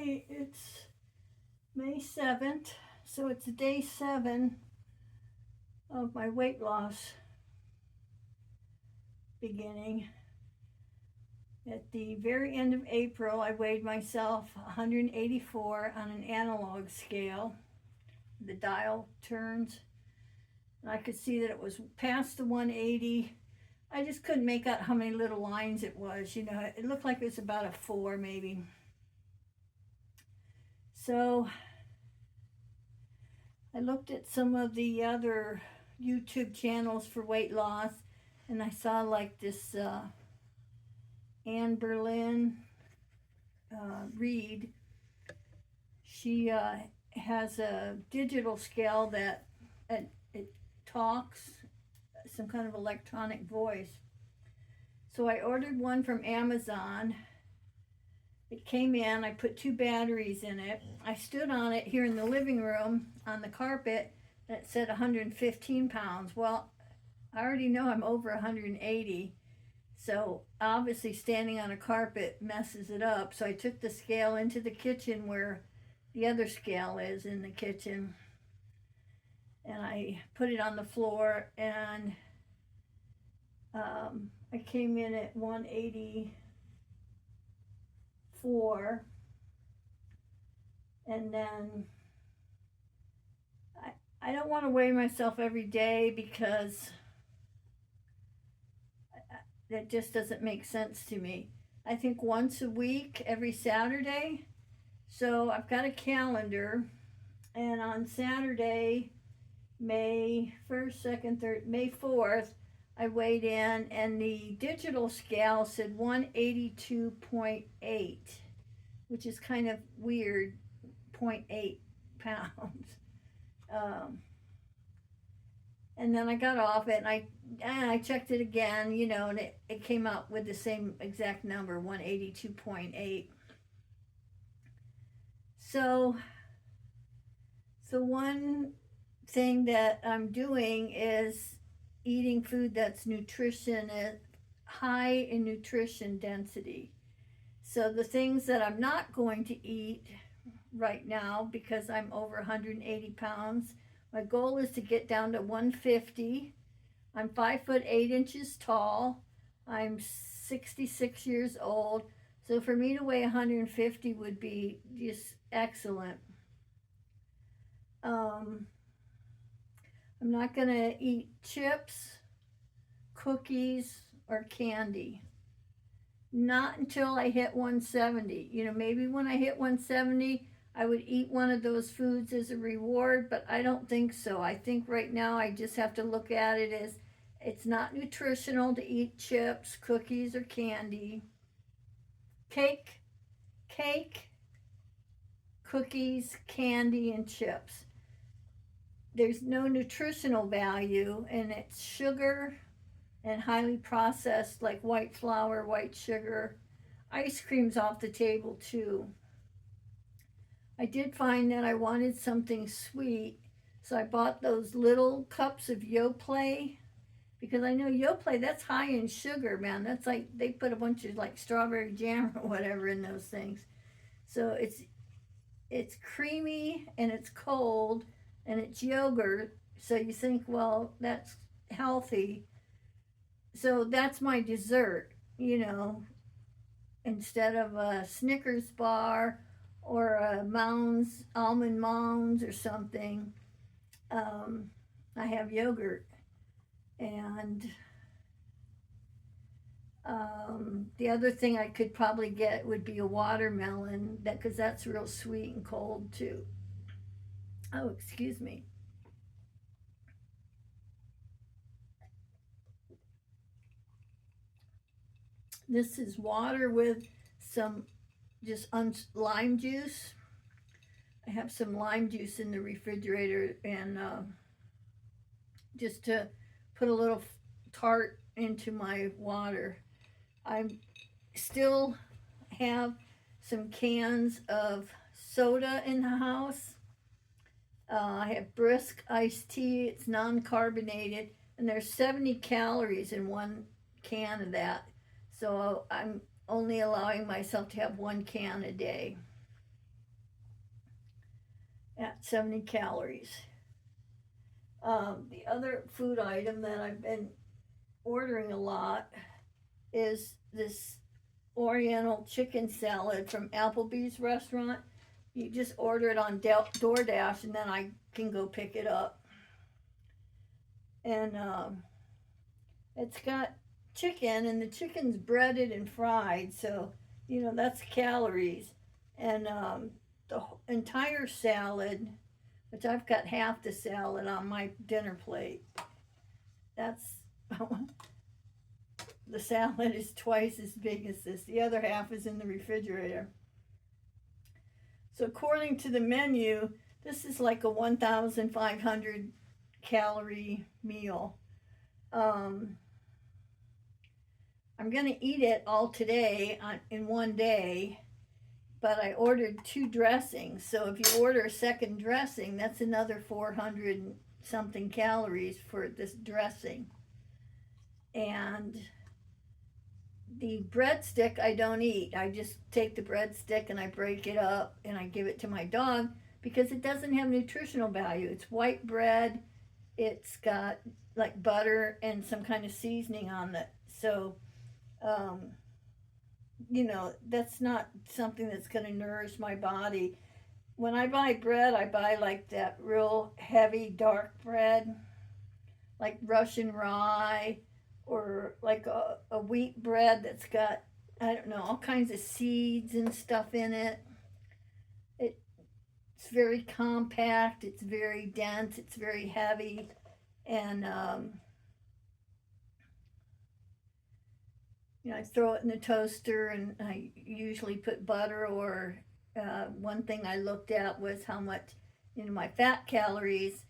Today it's May 7th, so it's day 7 of my weight loss beginning. At the very end of April, I weighed myself 184 on an analog scale. The dial turns, and I could see that it was past the 180. I just couldn't make out how many little lines it was. It looked like it was about a 4 maybe. So I looked at some of the other YouTube channels for weight loss, and I saw like this Anne Berlin Reed. She has a digital scale that it talks, some kind of electronic voice. So I ordered one from Amazon. It came in, I put 2 batteries in it. I stood on it here in the living room on the carpet, and it said 115 pounds. Well, I already know I'm over 180, so obviously standing on a carpet messes it up. So I took the scale into the kitchen where the other scale is in the kitchen, and I put it on the floor, and I came in at 184, and then I don't want to weigh myself every day because that just doesn't make sense to me. I think once a week, every Saturday. So I've got a calendar, and on Saturday, May 1st, 2nd, 3rd, May 4th, I weighed in, and the digital scale said 182.8, which is kind of weird, 0.8 pounds. And then I got off it, and I checked it again, and it came out with the same exact number, 182.8. So one thing that I'm doing is eating food that's high in nutrition density. So the things that I'm not going to eat right now, because I'm over 180 pounds, my goal is to get down to 150. I'm 5'8" tall. I'm 66 years old. So for me to weigh 150 would be just excellent. I'm not going to eat chips, cookies, or candy. Not until I hit 170. Maybe when I hit 170, I would eat one of those foods as a reward, but I don't think so. I think right now I just have to look at it as it's not nutritional to eat chips, cookies, or candy. Cake, cookies, candy, and chips. There's no nutritional value, and it's sugar and highly processed, like white flour, white sugar. Ice cream's off the table too. I did find that I wanted something sweet, so I bought those little cups of Yoplait, because I know Yoplait, that's high in sugar, man. That's like they put a bunch of like strawberry jam or whatever in those things. So it's creamy, and it's cold, and it's yogurt. So you think, well, that's healthy. So that's my dessert, instead of a Snickers bar or a almond mounds or something. I have yogurt, and the other thing I could probably get would be a watermelon, because that's real sweet and cold too. Oh, excuse me. This is water with some just lime juice. I have some lime juice in the refrigerator, and just to put a little tart into my water. I still have some cans of soda in the house. I have Brisk iced tea. It's non-carbonated, and there's 70 calories in one can of that. So I'm only allowing myself to have one can a day. at 70 calories. The other food item that I've been ordering a lot is this Oriental chicken salad from Applebee's restaurant. You just order it on DoorDash and then I can go pick it up. And it's got chicken, and the chicken's breaded and fried, so that's calories. And the entire salad, which I've got half the salad on my dinner plate, that's the salad is twice as big as this. The other half is in the refrigerator. So according to the menu, this is like a 1,500 calorie meal. I'm going to eat it all today in one day, but I ordered 2 dressings. So if you order a second dressing, that's another 400 something calories for this dressing. And the breadstick I don't eat. I just take the breadstick and I break it up and I give it to my dog because it doesn't have nutritional value. It's white bread. It's got like butter and some kind of seasoning on it. So, that's not something that's going to nourish my body. When I buy bread, I buy like that real heavy dark bread, like Russian rye, or like a wheat bread that's got, I don't know, all kinds of seeds and stuff in it. It's very compact, it's very dense, it's very heavy, and I throw it in the toaster, and I usually put butter, or one thing I looked at was how much, my fat calories,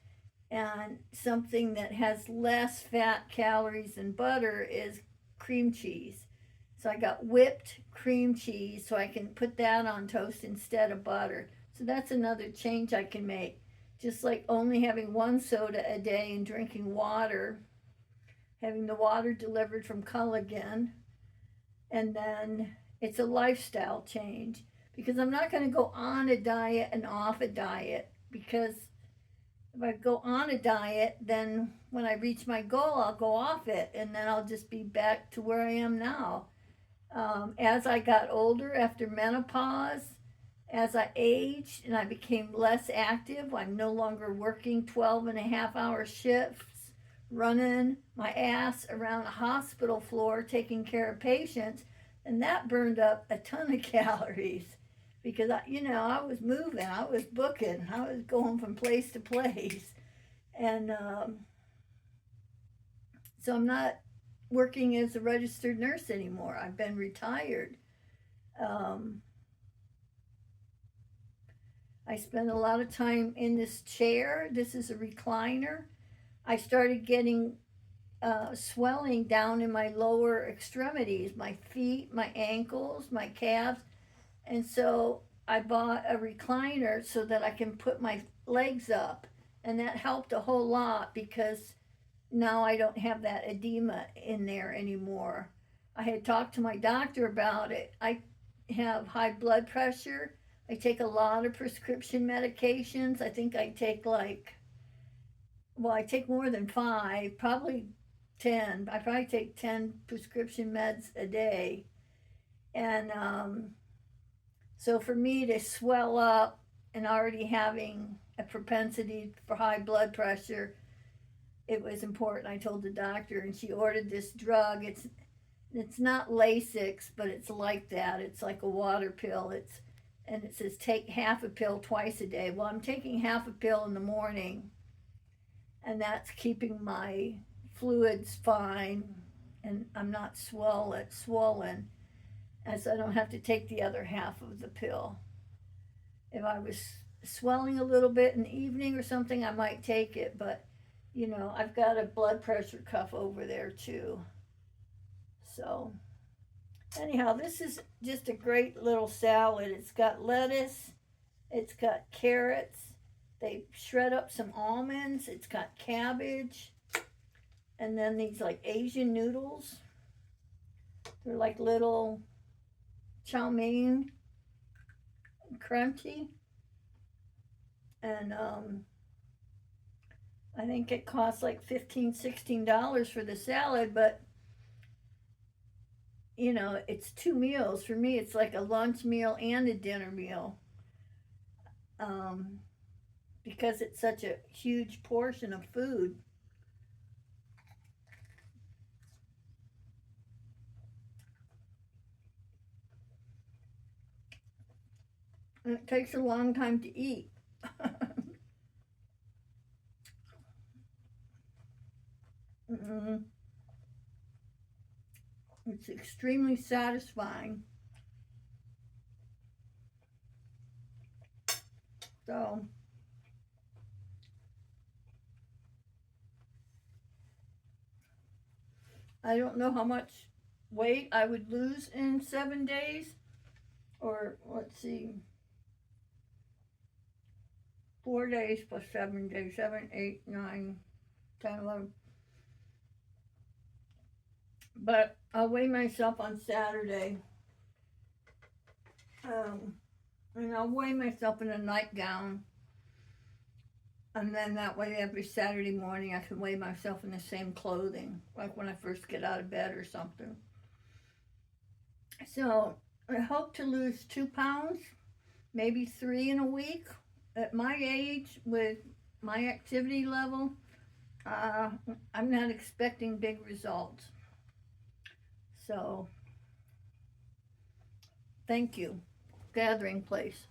and something that has less fat calories than butter is cream cheese. So I got whipped cream cheese so I can put that on toast instead of butter. So that's another change I can make. Just like only having 1 soda a day and drinking water, having the water delivered from Culligan, and then it's a lifestyle change because I'm not going to go on a diet and off a diet, because if I go on a diet, then when I reach my goal, I'll go off it, and then I'll just be back to where I am now. As I got older after menopause, as I aged and I became less active, I'm no longer working 12-and-a-half-hour shifts, running my ass around a hospital floor taking care of patients, and that burned up a ton of calories because I was moving, I was booking, I was going from place to place, and so I'm not working as a registered nurse anymore. I've been retired. I spend a lot of time in this chair. This is a recliner. I started getting swelling down in my lower extremities, my feet, my ankles, my calves. And so I bought a recliner so that I can put my legs up. And that helped a whole lot because now I don't have that edema in there anymore. I had talked to my doctor about it. I have high blood pressure. I take a lot of prescription medications. I think I take I take more than 5, probably 10. I probably take 10 prescription meds a day. And so for me to swell up and already having a propensity for high blood pressure, it was important. I told the doctor, and she ordered this drug. It's not Lasix, but it's like that. It's like a water pill. And it says take half a pill twice a day. Well, I'm taking half a pill in the morning, and that's keeping my fluids fine, and I'm not swollen, and so I don't have to take the other half of the pill. If I was swelling a little bit in the evening or something, I might take it, but I've got a blood pressure cuff over there too. So anyhow, this is just a great little salad. It's got lettuce, it's got carrots, they shred up some almonds, it's got cabbage, and then these like Asian noodles. They're like little chow mein, crunchy. And I think it costs like $15, $16 for the salad, but you know, it's 2 meals. For me, it's like a lunch meal and a dinner meal. Um, because it's such a huge portion of food. And it takes a long time to eat. It's extremely satisfying. So, I don't know how much weight I would lose in 7 days. Or, let's see, 4 days plus 7 days, 7, 8, 9, 10, 11. But I'll weigh myself on Saturday. Um, and I'll weigh myself in a nightgown. And then that way, every Saturday morning, I can weigh myself in the same clothing, like when I first get out of bed or something. So, I hope to lose 2 pounds, maybe 3 in a week. At my age, with my activity level, uh, I'm not expecting big results. So, thank you. Gathering place.